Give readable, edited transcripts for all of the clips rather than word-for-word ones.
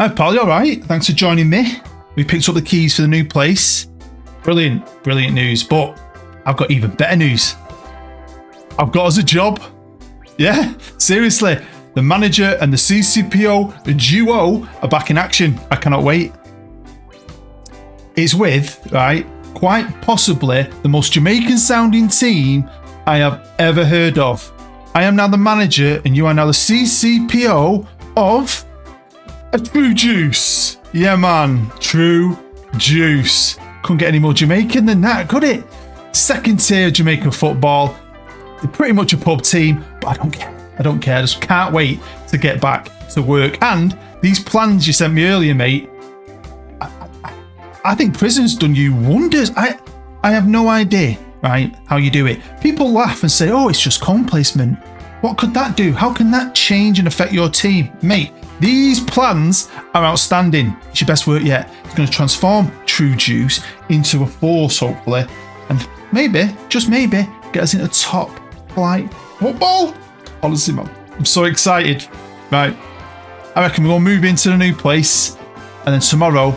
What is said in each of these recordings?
Hi, pal, you all right? Thanks for joining me. We picked up the keys for the new place. Brilliant news. But I've got even better news. I've got us a job. Yeah, seriously. The manager and the CCPO duo are back in action. I cannot wait. It's with, right, quite possibly the most Jamaican sounding team I have ever heard of. I am now the manager and you are now the CCPO of a True Juice. Yeah, man, True Juice. Couldn't get any more Jamaican than that, could it? Second tier Jamaican football. They're pretty much a pub team, but I don't care. I just can't wait to get back to work. And these plans you sent me earlier, mate, I think prison's done you wonders. I have no idea, right, how you do it. People laugh and say, oh, it's just coin placement. What could that do? How can that change and affect your team? Mate, these plans are outstanding. It's your best work yet. It's going to transform True Juice into a force, hopefully. And maybe, just maybe, get us into top flight football. Honestly, man, I'm so excited. Right, I reckon we're going to move into the new place. And then tomorrow,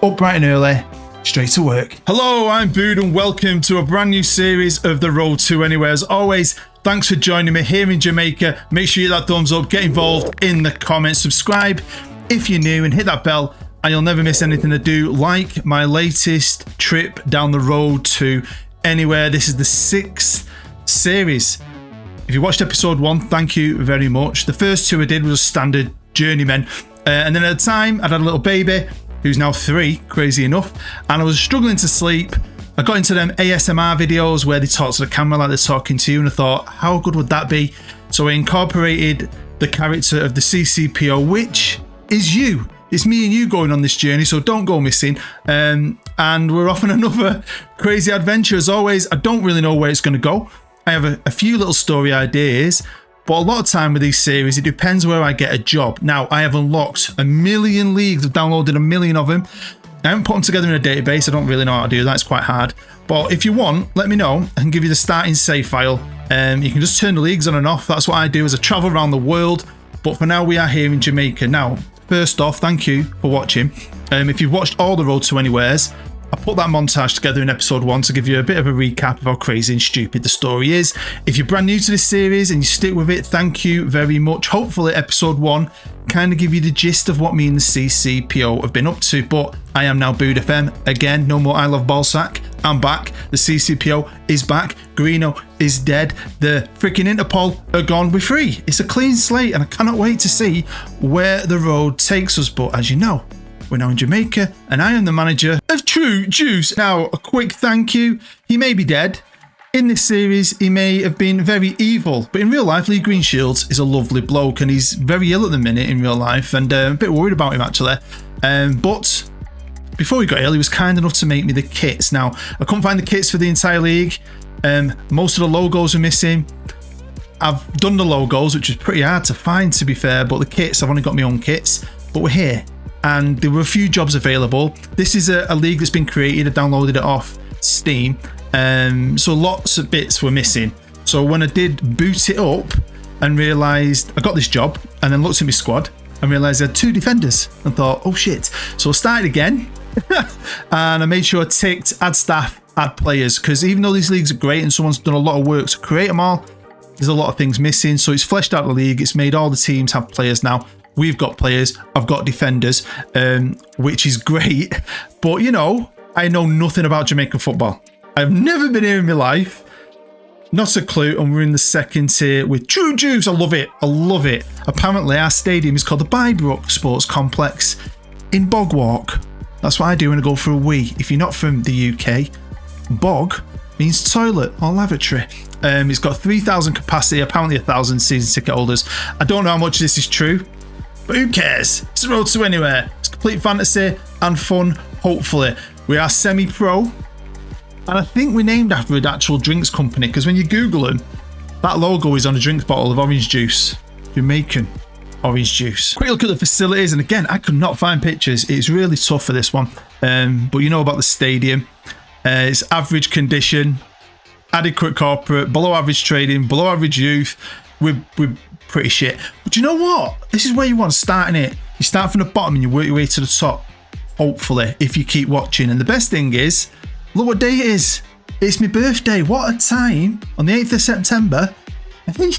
up bright and early, straight to work. Hello, I'm Bood and welcome to a brand new series of The Road to Anywhere. As always, thanks for joining me here in Jamaica. Make sure you hit that thumbs up, get involved in the comments, subscribe if you're new and hit that bell and you'll never miss anything I do, like my latest trip down the road to anywhere. This is the 6th series. If you watched episode 1, thank you very much. The first 2 I did was a standard journeyman. And then at the time, I'd had a little baby who's now 3, crazy enough. And I was struggling to sleep. I got into them ASMR videos where they talk to the camera like they're talking to you. And I thought, how good would that be? So I incorporated the character of the CCPO, which is you. It's me and you going on this journey, so don't go missing. And we're off on another crazy adventure. As always, I don't really know where it's going to go. I have a few little story ideas, but a lot of time with these series, it depends where I get a job. Now, I have unlocked 1 million leagues. I've downloaded 1 million of them. I haven't put them together in a database. I don't really know how to do that. It's quite hard. But if you want, let me know. I can give you the starting save file. You can just turn the leagues on and off. That's what I do as I travel around the world. But for now, we are here in Jamaica. Now, first off, thank you for watching. If you've watched all the Road to Anywheres, I put that montage together in episode 1 to give you a bit of a recap of how crazy and stupid the story is. If you're brand new to this series and you stick with it, thank you very much. Hopefully episode 1 kind of give you the gist of what me and the CCPO have been up to. But I am now Bood FM. Again, no more I Love Ballsack. I'm back. The CCPO is back. Greeno is dead. The freaking Interpol are gone. We're free. It's a clean slate and I cannot wait to see where the road takes us. But as you know, we're now in Jamaica and I am the manager of True Juice. Now, a quick thank you. He may be dead. In this series, he may have been very evil, but in real life, Lee Greenshields is a lovely bloke and he's very ill at the minute in real life and a bit worried about him actually. But before he got ill, he was kind enough to make me the kits. Now, I couldn't find the kits for the entire league. Most of the logos are missing. I've done the logos, which is pretty hard to find to be fair, but the kits, I've only got my own kits, but we're here. And there were a few jobs available. This is a league that's been created. I downloaded it off Steam. So lots of bits were missing. So when I did boot it up and realised I got this job and then looked at my squad and realised I had 2 defenders and thought, oh shit. So I started again and I made sure I ticked add staff, add players, because even though these leagues are great and someone's done a lot of work to create them all, there's a lot of things missing. So it's fleshed out the league. It's made all the teams have players now. We've got players, I've got defenders, which is great. But, you know, I know nothing about Jamaican football. I've never been here in my life. Not a clue. And we're in the 2nd tier with True Juice. I love it. I love it. Apparently, our stadium is called the Bybrook Sports Complex in Bogwalk. That's what I do when I go for a wee. If you're not from the UK, bog means toilet or lavatory. It's got 3,000 capacity, apparently 1,000 season ticket holders. I don't know how much this is true. But who cares? It's the road to anywhere. It's complete fantasy and fun, hopefully. We are semi-pro. And I think we're named after an actual drinks company because when you Google them, that logo is on a drinks bottle of orange juice. Jamaican orange juice. Quick look at the facilities. And again, I could not find pictures. It's really tough for this one. But you know about the stadium. It's average condition, adequate corporate, below average trading, below average youth. We're pretty shit. But you know what? This is where you want to start in it. You start from the bottom and you work your way to the top, hopefully, if you keep watching. And the best thing is, look what day it is. It's my birthday. What a time on the 8th of September, I think,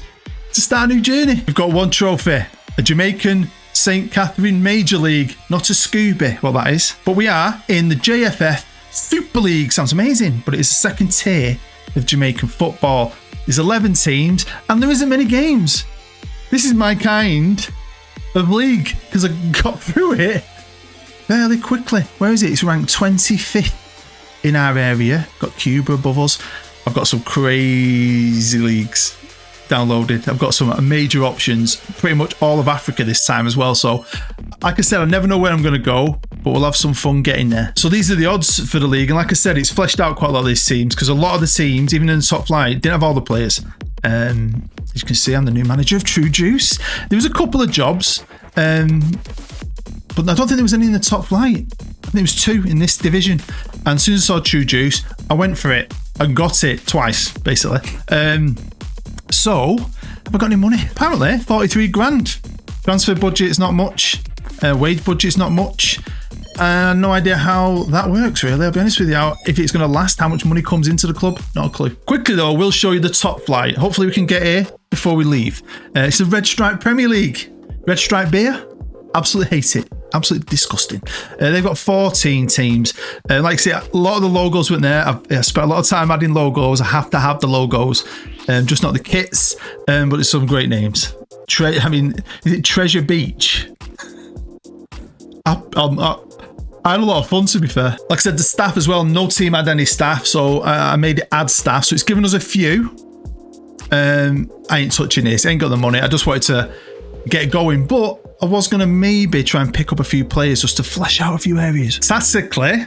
to start a new journey. We've got one trophy, a Jamaican St. Catherine Major League, not a Scooby, well that is. But we are in the JFF Super League. Sounds amazing, but it is the second tier of Jamaican football. There's 11 teams and there isn't many games. This is my kind of league because I got through it fairly quickly. Where is it? It's ranked 25th in our area. Got Cuba above us. I've got some crazy leagues downloaded. I've got some major options, pretty much all of Africa this time as well. So like I said, I never know where I'm going to go, but we'll have some fun getting there. So these are the odds for the league. And like I said, it's fleshed out quite a lot of these teams because a lot of the teams, even in the top flight, didn't have all the players. As you can see, I'm the new manager of True Juice. There was a couple of jobs, but I don't think there was any in the top flight. I think there was 2 in this division. And as soon as I saw True Juice, I went for it and got it twice, basically. So, have I got any money? Apparently, 43 grand. Transfer budget is not much. Wage budget is not much. No idea how that works, really. I'll be honest with you. If it's going to last, how much money comes into the club? Not a clue. Quickly, though, we'll show you the top flight. Hopefully, we can get here before we leave. It's the Red Stripe Premier League. Red Stripe beer? Absolutely hate it. Absolutely disgusting. They've got 14 teams. Like I say, a lot of the logos went there. I spent a lot of time adding logos. I have to have the logos, just not the kits. But it's some great names. Is it Treasure Beach? I had a lot of fun, to be fair. Like I said, the staff as well. No team had any staff, so I made it add staff. So it's given us a few. I ain't touching this. I ain't got the money. I just wanted to get going, but I was going to maybe try and pick up a few players just to flesh out a few areas. Tactically,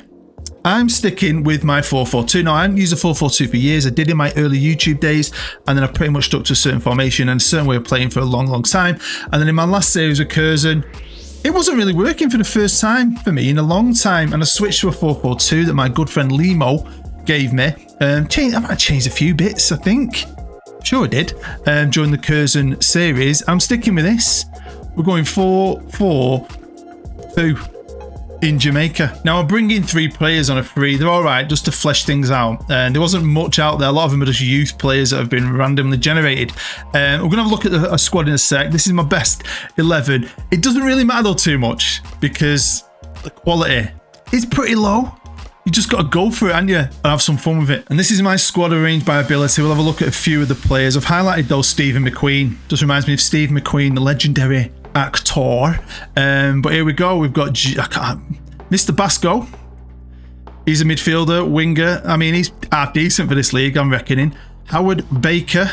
I'm sticking with my 4-4-2. Now, I haven't used a 4-4-2 for years. I did in my early YouTube days, and then I pretty much stuck to a certain formation and a certain way of playing for a long, long time. And then in my last series with Curzon, it wasn't really working for the first time for me in a long time, and I switched to a 4-4-2 that my good friend Limo gave me. I might have changed a few bits, I think. Sure I did. During the Curzon series. I'm sticking with this. We're going 4-4-2 in Jamaica. Now, I'm bringing 3 players on a free. They're all right, just to flesh things out. And there wasn't much out there. A lot of them are just youth players that have been randomly generated. We're going to have a look at a squad in a sec. This is my best 11. It doesn't really matter though too much because the quality is pretty low. You just got to go for it, haven't you? And have some fun with it. And this is my squad arranged by ability. We'll have a look at a few of the players. I've highlighted though Stephen McQueen. Just reminds me of Steve McQueen, the legendary actor. But here we go. We've got Mr. Basco. He's a midfielder, winger. I mean, he's half decent for this league, I'm reckoning. Howard Baker,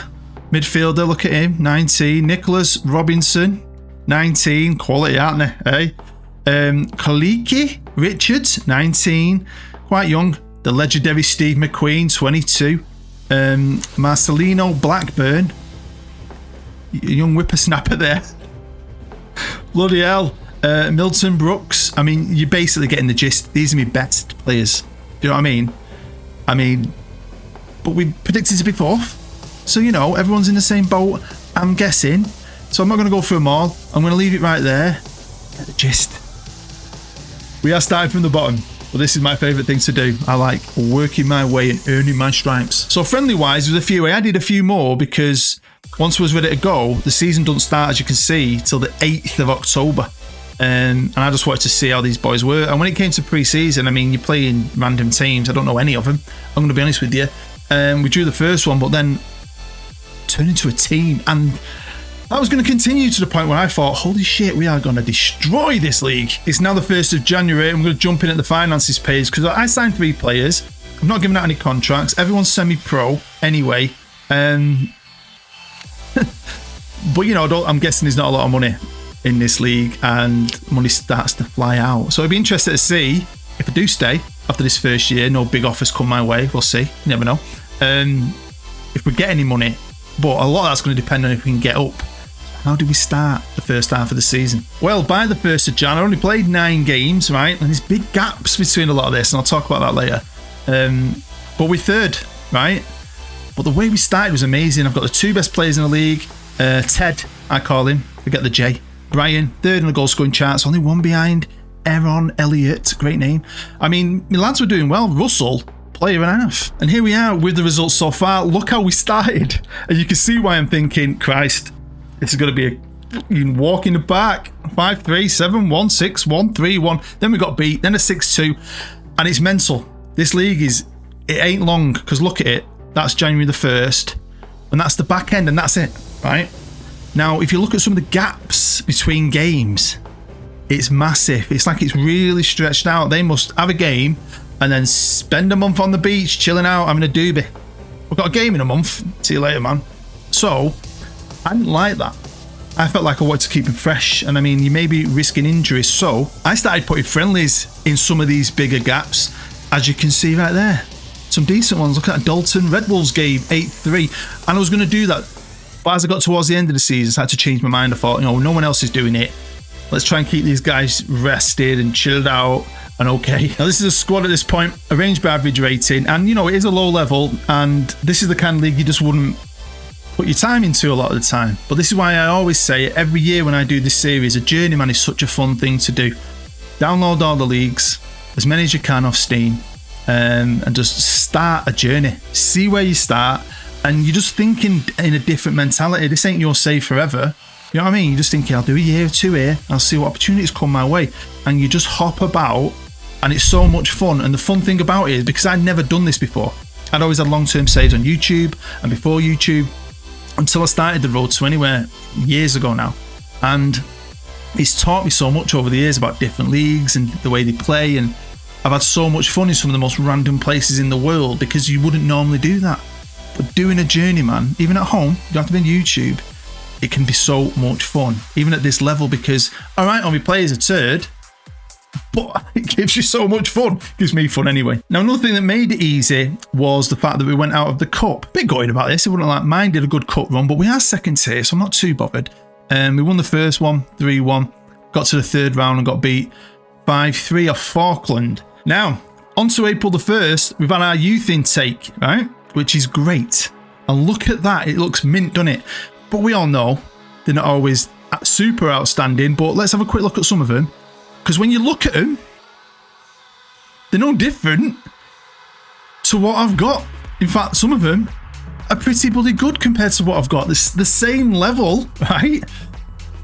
midfielder. Look at him, 19. Nicholas Robinson, 19. Quality, aren't they? Hey. Kaliki Richards, 19. Quite young. The legendary Steve McQueen, 22. Marcelino Blackburn, young whippersnapper there. Bloody hell. Milton Brooks. I mean, you're basically getting the gist. These are my best players. Do you know what I mean? But we predicted to be 4th. So, you know, everyone's in the same boat, I'm guessing. So I'm not going to go through them all. I'm going to leave it right there. Get the gist. We are starting from the bottom. But this is my favourite thing to do. I like working my way and earning my stripes. So friendly-wise, there's a few. I added a few more because once I was ready to go, the season doesn't start, as you can see, till the 8th of October. And I just wanted to see how these boys were. And when it came to pre-season, I mean, you're playing random teams. I don't know any of them. I'm going to be honest with you. We drew the first one, but then turned into a team. And that was going to continue to the point where I thought, holy shit, we are going to destroy this league. It's now the 1st of January. I'm going to jump in at the finances page because I signed 3 players. I'm not giving out any contracts. Everyone's semi-pro anyway. But, you know, I'm guessing there's not a lot of money in this league and money starts to fly out. So I'd be interested to see if I do stay after this first year. No big offers come my way. We'll see. You never know. If we get any money. But a lot of that's going to depend on if we can get up. How do we start the first half of the season? Well, by the 1st of Jan, I only played 9 games, right? And there's big gaps between a lot of this, and I'll talk about that later. But we're 3rd, right? But the way we started was amazing. I've got the 2 best players in the league. Ted, I call him. Forget the J. Brian, third in the goal scoring charts, only one behind Aaron Elliott. Great name. I mean, my lads were doing well. Russell, player and a half. And here we are with the results so far. Look how we started. And you can see why I'm thinking, Christ, this is going to be you can walk in the back. 5-3, 7-1, 6-1, 3-1. Then we got beat. Then a 6-2. And it's mental. This league it ain't long, because look at it. That's January the 1st. And that's the back end, and that's it, right? Now, if you look at some of the gaps between games, it's massive. It's like it's really stretched out. They must have a game and then spend a month on the beach, chilling out, having a doobie. We've got a game in a month. See you later, man. So, I didn't like that. I felt like I wanted to keep him fresh. And I mean, you may be risking injuries. So, I started putting friendlies in some of these bigger gaps, as you can see right there. Some decent ones. Look at that Dalton Red Wolves game, 8-3. And I was going to do that. But as I got towards the end of the season, I had to change my mind. I thought, no one else is doing it. Let's try and keep these guys rested and chilled out and okay. Now, this is a squad at this point, arranged by average rating. And, it is a low level. And this is the kind of league you just wouldn't put your time into a lot of the time. But this is why I always say every year when I do this series, a journeyman is such a fun thing to do. Download all the leagues, as many as you can off Steam, and just start a journey. See where you start. And you're just thinking in a different mentality. This ain't your save forever. You know what I mean? You're just thinking, I'll do a year or two here. I'll see what opportunities come my way. And you just hop about. And it's so much fun. And the fun thing about it is, because I'd never done this before, I'd always had long-term saves on YouTube and before YouTube, until I started the Road to Anywhere years ago now. And it's taught me so much over the years about different leagues and the way they play. And I've had so much fun in some of the most random places in the world, because you wouldn't normally do that. But doing a journeyman, even at home, you don't have to be on YouTube, it can be so much fun, even at this level, because, all right, only players a turd, but it gives you so much fun. It gives me fun anyway. Now, another thing that made it easy was the fact that we went out of the cup. A bit gutted about this. I wouldn't like mine did a good cup run, but we are second tier, so I'm not too bothered. We won the first one, 3-1, got to the third round and got beat 5-3 off Falkland. Now, on to April the 1st, we've had our youth intake, right? Which is great. And look at that. It looks mint, doesn't it? But we all know they're not always super outstanding. But let's have a quick look at some of them. Because when you look at them, they're no different to what I've got. In fact, some of them are pretty bloody good compared to what I've got. This the same level, right?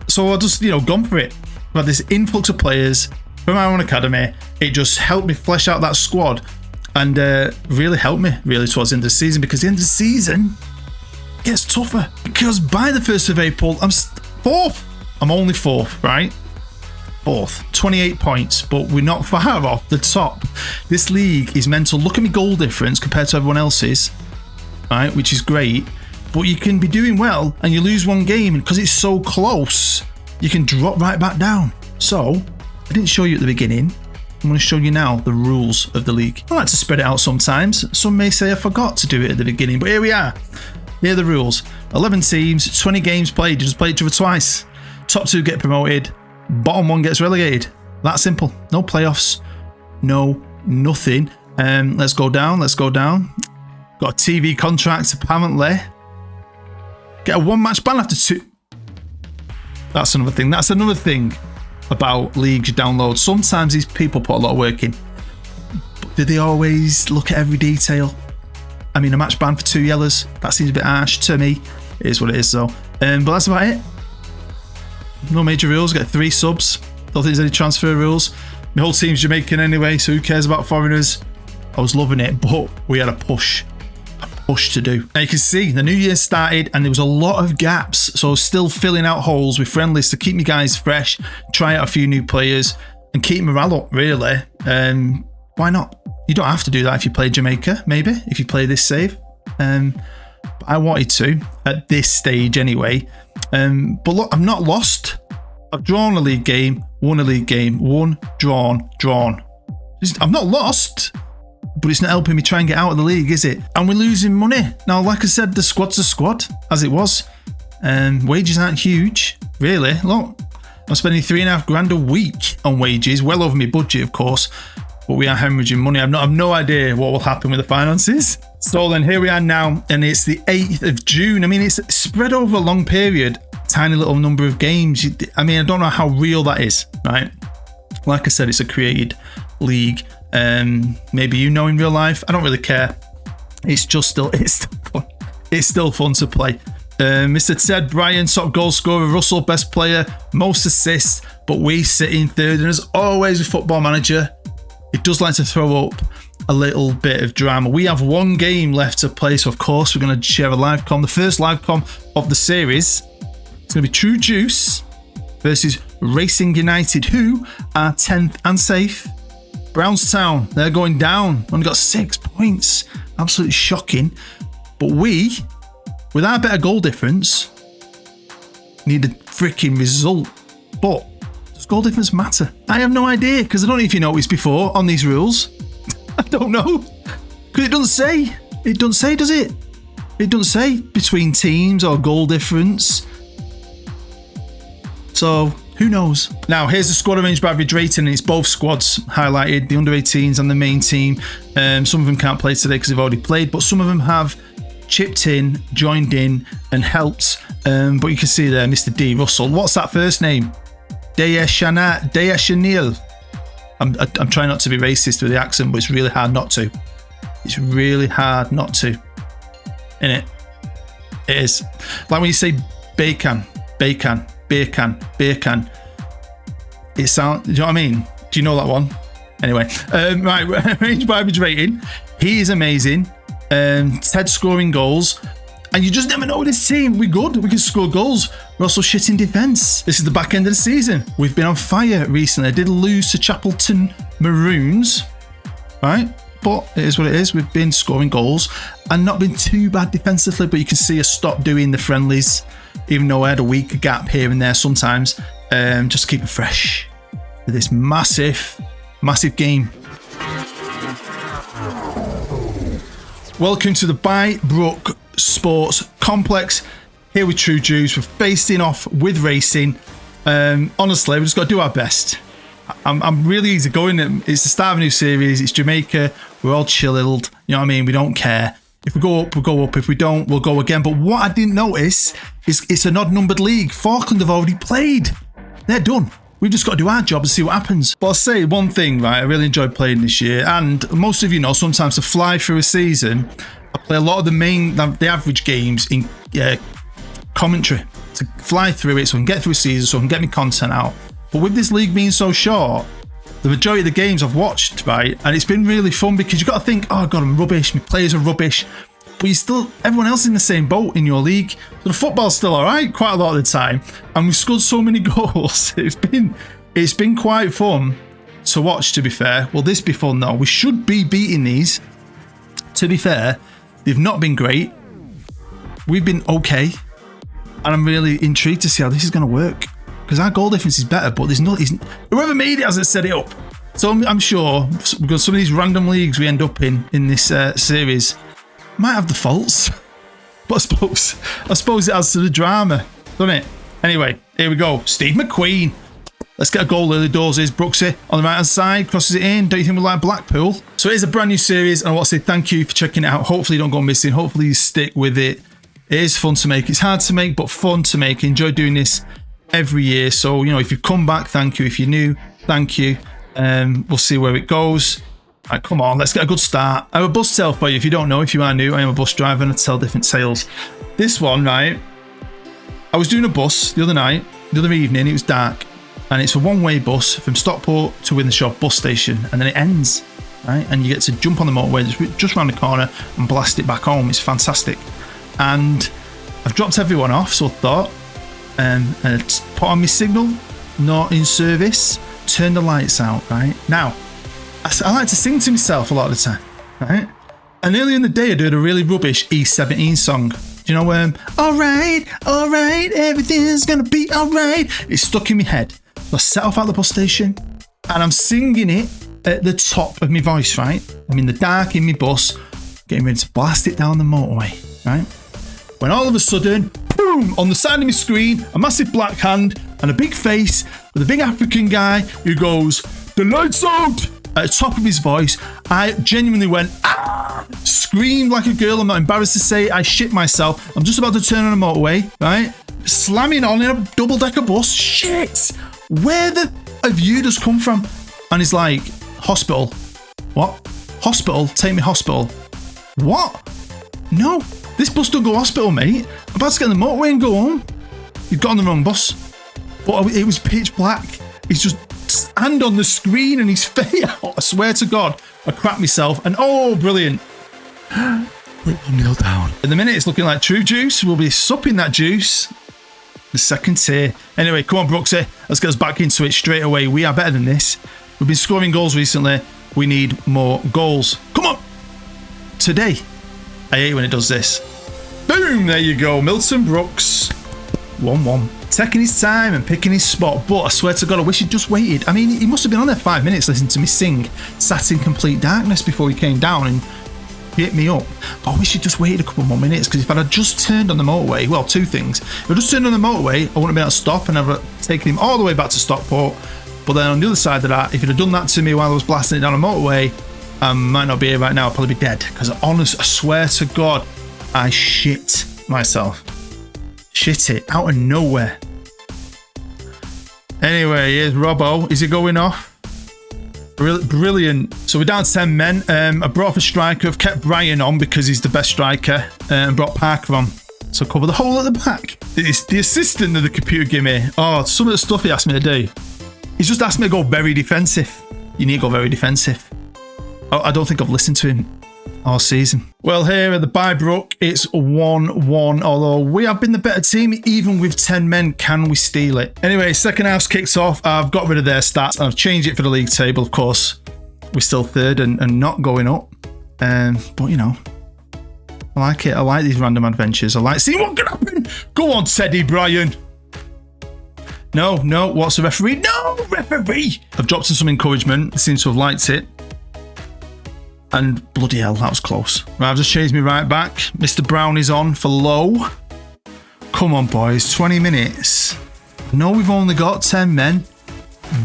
So I just, gone for it. I've had this influx of players from our own academy. It just helped me flesh out that squad. And really helped me towards the end of the season, because the end of the season gets tougher. Because by the 1st of April, I'm 4th. I'm only 4th, right? 4th. 28 points, but we're not far off the top. This league is mental. Look at me goal difference compared to everyone else's, right? Which is great. But you can be doing well and you lose one game, and because it's so close, you can drop right back down. So, I didn't show you at the beginning. I'm going to show you now the rules of the league. I like to spread it out sometimes. Some may say I forgot to do it at the beginning, but here we are. Here are the rules. 11 teams, 20 games played. You just play each other twice. Top 2 get promoted. Bottom 1 gets relegated. That simple. No playoffs. No nothing. Let's go down. Got a TV contract, apparently. Get a 1-match ban after 2. That's another thing. About leagues you download. Sometimes these people put a lot of work in, but do they always look at every detail? I mean, a match ban for 2 yellows, that seems a bit harsh to me. It is what it is though. But that's about it. No major rules. Get 3 subs. Don't think there's any transfer rules. My whole team's Jamaican anyway, so who cares about foreigners? I was loving it, but we had a push to do. Now you can see the new year started and there was a lot of gaps, so still filling out holes with friendlies to keep me guys fresh, try out a few new players and keep morale up, really. Why not? You don't have to do that if you play Jamaica, maybe, if you play this save. But I wanted to at this stage anyway. But look, I'm not lost. I've drawn a league game, won a league game, won, drawn. I'm not lost. But it's not helping me try and get out of the league, is it? And we're losing money. Now, like I said, the squad's a squad, as it was. Wages aren't huge, really. Look, I'm spending $3,500 a week on wages, well over my budget, of course. But we are hemorrhaging money. I've no idea what will happen with the finances. So then here we are now, and it's the 8th of June. I mean, it's spread over a long period. tiny little number of games. I mean, I don't know how real that is, right? Like I said, it's a created league. Maybe you know in real life. I don't really care. It's still fun. It's still fun to play. Mr. Ted Bryan, top goal scorer. Russell, best player, most assists. But we sit in third. And as always with Football Manager, it does like to throw up a little bit of drama. We have one game left to play, so of course we're going to share a live com. The first live com of the series. It's going to be True Juice versus Racing United, who are 10th and safe. Brownstown, they're going down. Only got 6 points. Absolutely shocking. But we, with our better goal difference, need a freaking result. But does goal difference matter? I have no idea, because I don't know if you noticed before on these rules. I don't know. Because it doesn't say. It doesn't say, does it? It doesn't say between teams or goal difference. So, who knows? Now, here's the squad arranged by Drayton, and it's both squads highlighted, the under-18s and the main team. Some of them can't play today because they've already played, but some of them have chipped in, joined in, and helped. But you can see there, Mr. D. Russell. What's that first name? Deschanel. I'm trying not to be racist with the accent, but it's really hard not to. It's really hard not to. Innit? It is. Like when you say bacon. It sounds, you know what I mean? Do you know that one? Anyway, right, arranged by Rating. He is amazing. Ted scoring goals. And you just never know with this team. We're good. We can score goals. We're also shit in defence. This is the back end of the season. We've been on fire recently. I did lose to Chapelton Maroons, right? But it is what it is. We've been scoring goals and not been too bad defensively. But you can see us stop doing the friendlies, even though I had a week gap here and there sometimes. Just to keep it fresh for this massive game. Welcome to the Bybrook Sports Complex. Here with True Juice. We're facing off with Racing. Honestly, we just got to do our best. I'm really easy going. It's the start of a new series. It's Jamaica. We're all chilled. You know what I mean? We don't care. If we go up, we'll go up. If we don't, we'll go again. But what I didn't notice is it's an odd-numbered league. Falkland have already played. They're done. We've just got to do our job and see what happens. But I'll say one thing, right? I really enjoyed playing this year. And most of you know, sometimes to fly through a season, I play a lot of the average games in commentary to fly through it so I can get through a season, so I can get my content out. But with this league being so short, the majority of the games I've watched, right, and it's been really fun because you've got to think, oh God, I'm rubbish, my players are rubbish, but everyone else is in the same boat in your league. So the football's still all right quite a lot of the time, and we've scored so many goals. It's been quite fun to watch, to be fair. Will this be fun though? We should be beating these. To be fair, they've not been great. We've been okay, and I'm really intrigued to see how this is going to work. Because our goal difference is better, but whoever made it hasn't set it up. So I'm sure, because some of these random leagues we end up in this series might have the faults. But I suppose it adds to the drama, doesn't it? Anyway, here we go. Steve McQueen. Let's get a goal early doors. Here's Brooksy on the right hand side, crosses it in. Don't you think we like Blackpool? So it is a brand new series, and I want to say thank you for checking it out. Hopefully you don't go missing. Hopefully you stick with it. It is fun to make. It's hard to make, but fun to make. I enjoy doing this every year. So, you know, if you've come back, thank you. If you're new, thank you. We'll see where it goes. All right, come on, let's get a good start. I have a bus tale for you. If you don't know, if you are new, I am a bus driver and I tell different tales. This one, right, I was doing a bus the other evening, it was dark, and it's a one-way bus from Stockport to Wintershaw bus station, and then it ends, right, and you get to jump on the motorway just round the corner and blast it back home. It's fantastic. And I've dropped everyone off, so I thought, and put on my signal, not in service, turn the lights out, right? Now, I like to sing to myself a lot of the time, right? And earlier in the day, I did a really rubbish E17 song. Do you know, all right, everything's gonna be all right. It's stuck in my head. So I set off at the bus station, and I'm singing it at the top of my voice, right? I'm in the dark in my bus, getting ready to blast it down the motorway, right? When all of a sudden, boom, on the side of my screen, a massive black hand and a big face with a big African guy who goes, "The lights out!" at the top of his voice. I genuinely went, ah! Screamed like a girl. I'm not embarrassed to say it. I shit myself. I'm just about to turn on a motorway, right? slamming on in a double-decker bus. Shit! Where the have you just come from? And he's like, hospital. What? Hospital? Take me hospital. What? No, this bus don't go hospital, mate. I'm about to get on the motorway and go home. You've got on the wrong bus. But it was pitch black. He's just hand on the screen and his face. I swear to God, I crapped myself. And oh, brilliant. We're 1-0 down. In the minute, it's looking like True Juice. We'll be supping that juice. The second tier. Anyway, come on, Brooksy. Let's get us back into it straight away. We are better than this. We've been scoring goals recently. We need more goals. Come on. Today. I hate when it does this. Boom. There you go. Milton Brooks. 1-1. Taking his time and picking his spot. But I swear to God, I wish he'd just waited. I mean, he must have been on there 5 minutes listening to me sing Sat in Complete Darkness before he came down and hit me up. But I wish he'd just waited a couple more minutes, because if I'd just turned on the motorway, well, two things. If I just turned on the motorway, I wouldn't have been able to stop and I've taken him all the way back to Stockport. But then on the other side of that, if he'd have done that to me while I was blasting it down the motorway, I might not be here right now. I'd probably be dead. Because I swear to God, I shit myself. Shit it out of nowhere. Anyway, here's Robbo. Is he going off? Brilliant. So we're down to 10 men. I brought off a striker. I've kept Brian on because he's the best striker, and brought Parker on to cover the hole at the back. It's the assistant that the computer gave me. Oh, some of the stuff he asked me to do. He's just asked me to go very defensive. You need to go very defensive. Oh, I don't think I've listened to him all season. Well, here at the Bybrook, it's 1-1. Although we have been the better team, even with 10 men, can we steal it? Anyway, second half kicks off. I've got rid of their stats and I've changed it for the league table. Of course, we're still third and not going up. But you know, I like it. I like these random adventures. I like seeing what can happen. Go on, Teddy Bryan. No, what's the referee? No, referee! I've dropped him some encouragement. He seems to have liked it. And bloody hell, that was close. Right, I've just changed me right back. Mr. Brown is on for low. Come on, boys. 20 minutes. No, we've only got 10 men,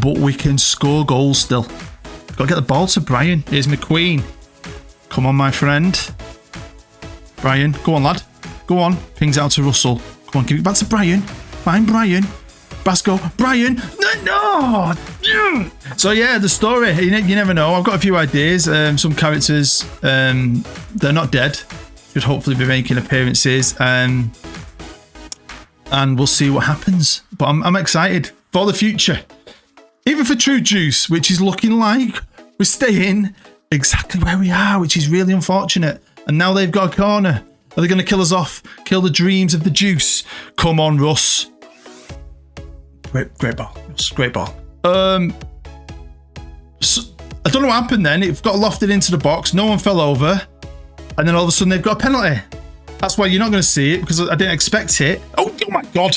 but we can score goals still. Got to get the ball to Brian. Here's McQueen. Come on, my friend. Brian, go on, lad. Go on. Pings out to Russell. Come on, give it back to Brian. Find Brian. Basco, Brian, no! So yeah, the story, you never know. I've got a few ideas. Some characters, they're not dead. Should hopefully be making appearances. And we'll see what happens. But I'm excited for the future. Even for True Juice, which is looking like we're staying exactly where we are, which is really unfortunate. And now they've got a corner. Are they going to kill us off? Kill the dreams of the Juice? Come on, Russ. Great ball. Great ball. So, I don't know what happened then. It got lofted into the box. No one fell over. And then all of a sudden they've got a penalty. That's why you're not going to see it, because I didn't expect it. Oh my God.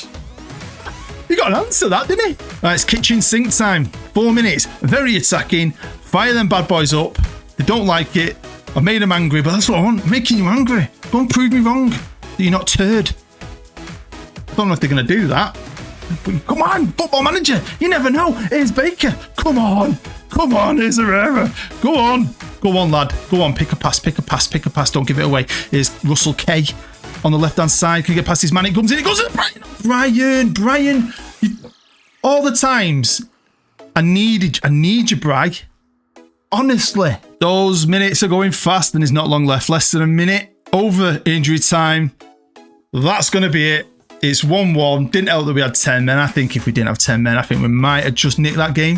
He got an answer that, didn't he? Right, it's kitchen sink time. 4 minutes. Very attacking. Fire them bad boys up. They don't like it. I made them angry, but that's what I want. I'm making you angry. Go and prove me wrong. That you're not turd. I don't know if they're going to do that. Come on, Football Manager. You never know. Here's Baker. Come on. Here's Herrera. Go on, lad. Go on. Pick a pass. Don't give it away. Here's Russell K on the left-hand side. Can he get past his man? It comes in. It goes in. Brian. All the times I need you, Bri. Honestly, those minutes are going fast and there's not long left. Less than a minute. Over injury time. That's going to be it. It's 1-1. Didn't help that we had 10 men. I think if we didn't have 10 men, I think we might have just nicked that game.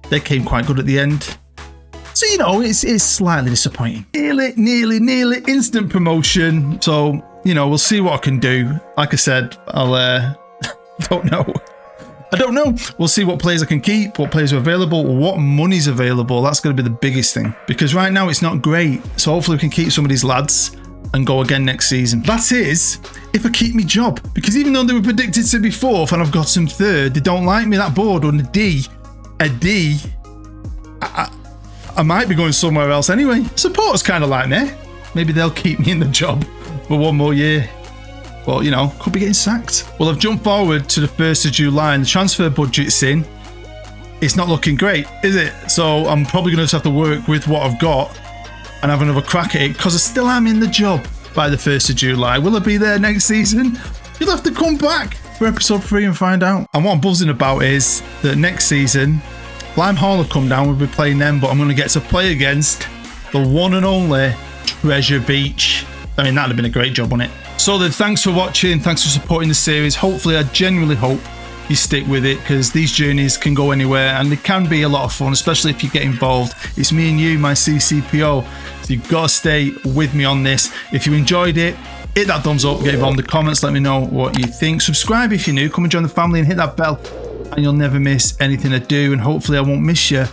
They came quite good at the end. So, you know, it's slightly disappointing. Nearly instant promotion. So, you know, we'll see what I can do. Like I said, I don't know. We'll see what players I can keep, what players are available, what money's available. That's going to be the biggest thing. Because right now it's not great. So hopefully we can keep some of these lads and go again next season. That is, if I keep my job. Because even though they were predicted to be fourth and I've got them third, they don't like me. That board on a D, I might be going somewhere else anyway. Supporters kind of like me. Maybe they'll keep me in the job for one more year. But, you know, could be getting sacked. Well, I've jumped forward to the 1st of July and the transfer budget's in. It's not looking great, is it? So I'm probably going to just have to work with what I've got and have another crack at it, because I still am in the job by the 1st of July. Will I be there next season? You'll have to come back for episode 3 and find out. And what I'm buzzing about is that next season, Lime Hall will come down, we'll be playing them, but I'm going to get to play against the one and only Treasure Beach. I mean, that'd have been a great job, wouldn't it? So then, thanks for watching, thanks for supporting the series. Hopefully, I genuinely hope you stick with it, because these journeys can go anywhere and they can be a lot of fun, especially if you get involved. It's me and you, my CCPO, so you've got to stay with me on this. If you enjoyed it, hit that thumbs up, get involved in the comments, let me know what you think. Subscribe if you're new, come and join the family and hit that bell, and you'll never miss anything I do, and hopefully I won't miss you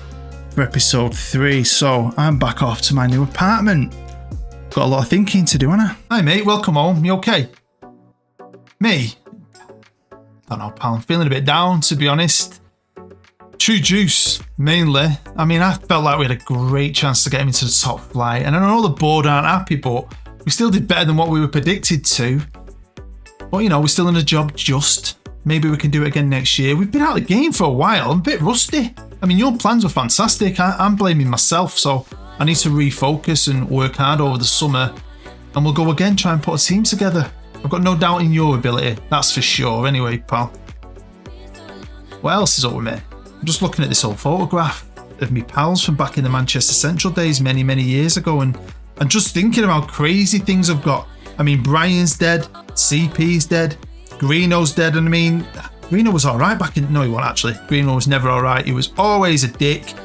for episode 3. So I'm back off to my new apartment. Got a lot of thinking to do, haven't I? Hi mate, welcome home. You okay? Me? Don't know, pal. I'm feeling a bit down, to be honest. True Juice, mainly. I mean, I felt like we had a great chance to get him into the top flight, and I know the board aren't happy, but we still did better than what we were predicted to. But you know, we're still in the job just. Maybe we can do it again next year. We've been out of the game for a while. I'm a bit rusty. I mean, your plans were fantastic. I'm blaming myself, so I need to refocus and work hard over the summer, and we'll go again, try and put a team together. I've got no doubt in your ability, that's for sure. Anyway, pal, what else is up with me? I'm just looking at this old photograph of me pals from back in the Manchester Central days many, many years ago, and just thinking about crazy things I've got. I mean, Brian's dead, CP's dead, Greeno's dead, and I mean, Greeno was alright back in... No, he wasn't actually. Greeno was never alright. He was always a dick,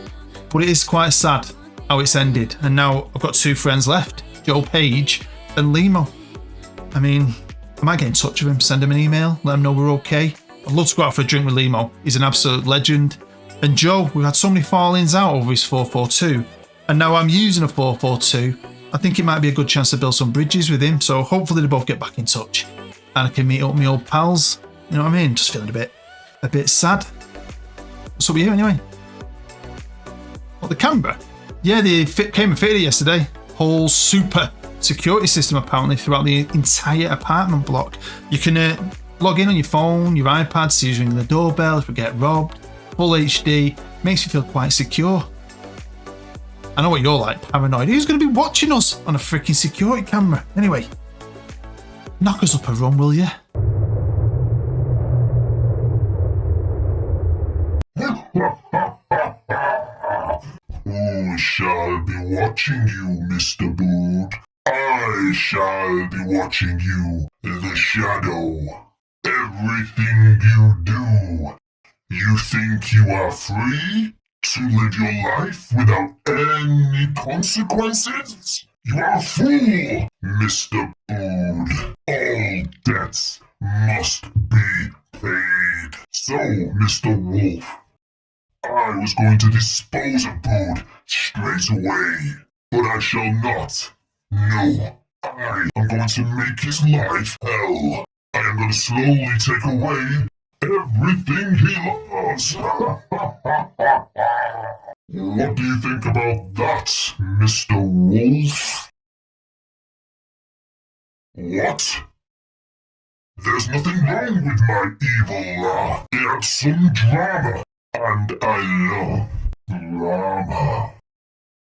but it is quite sad how it's ended. And now I've got 2 friends left, Joe Page and Limo. I mean, I might get in touch with him, send him an email, let him know we're okay. I'd love to go out for a drink with Limo. He's an absolute legend. And Joe, we've had so many fallings out over his 442, and now I'm using a 442. I think it might be a good chance to build some bridges with him, so hopefully they both get back in touch and I can meet up with my old pals. You know what I mean? Just feeling a bit sad. What's up with you anyway? What, the camera? Yeah, they came and fitted it yesterday. Whole super security system apparently throughout the entire apartment block. You can log in on your phone, your iPad, see who's ringing the doorbell if we get robbed. Full HD, makes you feel quite secure. I know what you're like, paranoid. Who's going to be watching us on a freaking security camera? Anyway, knock us up a run, will you? Who shall be watching you, Mr. Boot? I shall be watching you, the Shadow. Everything you do. You think you are free to live your life without any consequences? You are a fool, Mr. Boot. All debts must be paid. So, Mr. Wolf, I was going to dispose of Boot straight away, but I shall not. No, I am going to make his life hell. I am going to slowly take away everything he loves. What do you think about that, Mr. Wolf? What? There's nothing wrong with my evil laugh. It had some drama, and I love drama.